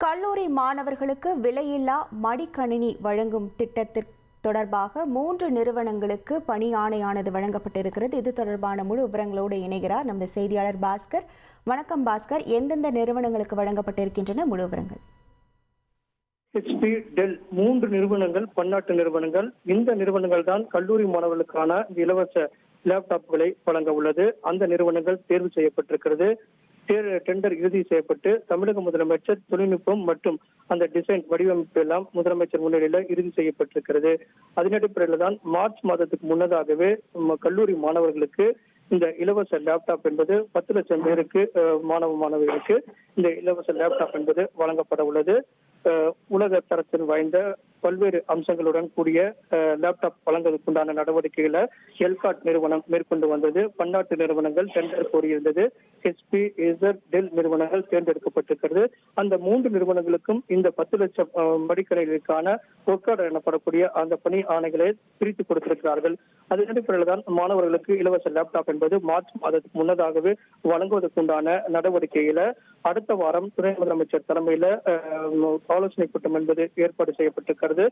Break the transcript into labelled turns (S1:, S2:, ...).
S1: கல்லூரி மாணவர்களுக்கு விலையில்லா மடிக்கணினி வழங்கும் திட்டத்திற்கு தொடர்பாக 3 நிறுவனங்களுக்கு பணி ஆணையானது வழங்கப்பட்டிருக்கிறது. இது தொடர்பான முழு விவரங்களோடு இணைகிறார் நமது செய்தியாளர் பாஸ்கர். வணக்கம் பாஸ்கர், எந்தெந்த நிறுவனங்களுக்கு வழங்கப்பட்டிருக்கின்றன முழு விவரங்கள்?
S2: HP, டெல் 3 நிறுவனங்கள் பன்னாட்டு நிறுவனங்கள். இந்த நிறுவனங்கள் தான் கல்லூரி மாணவர்களுக்கான இலவச லேப்டாப்களை வழங்க உள்ளது. அந்த நிறுவனங்கள் தேர்வு செய்யப்பட்டிருக்கிறது. டெண்டர் இறுதி செய்யப்பட்டு தமிழக முதலமைச்சர் தொழில்நுட்பம் மற்றும் அந்த டிசைன் வடிவமைப்பு எல்லாம் முதலமைச்சர் முன்னிலையில் இறுதி செய்யப்பட்டிருக்கிறது. அதன் அடிப்படையில் தான் மார்ச் மாதத்துக்கு முன்னதாகவே கல்லூரி மாணவர்களுக்கு இந்த இலவச லேப்டாப் என்பது 10 லட்சம் பேருக்கு மாணவர்களுக்கு இந்த இலவச லேப்டாப் என்பது வழங்கப்பட உள்ளது. உலக தரத்தில் வாய்ந்த பல்வேறு அம்சங்களுடன் கூடிய லேப்டாப் வழங்குவதற்குண்டான நடவடிக்கைகளை எல்காட் நிறுவனம் மேற்கொண்டு வந்தது. பன்னாட்டு நிறுவனங்கள் டெண்டர் கோரியிருந்தது. HP, டெல் நிறுவனங்கள் தேர்ந்தெடுக்கப்பட்டிருக்கிறது. அந்த 3 நிறுவனங்களுக்கும் இந்த 10 லட்சம் மடிக்கணினிகளுக்கான ஒர்க்கார்டர் எனப்படக்கூடிய அந்த பணி ஆணைகளை பிரித்து கொடுத்திருக்கிறார்கள். அதன் அடிப்படையில் தான் மாணவர்களுக்கு இலவச லேப்டாப் என்பது மார்ச் மாதத்துக்கு முன்னதாகவே வழங்குவதற்குண்டான நடவடிக்கைகளை அடுத்த வாரம் துணை முதலமைச்சர் தலைமையில ஆலோசனை கூட்டம் என்பது ஏற்பாடு செய்யப்பட்டிருக்கிறது.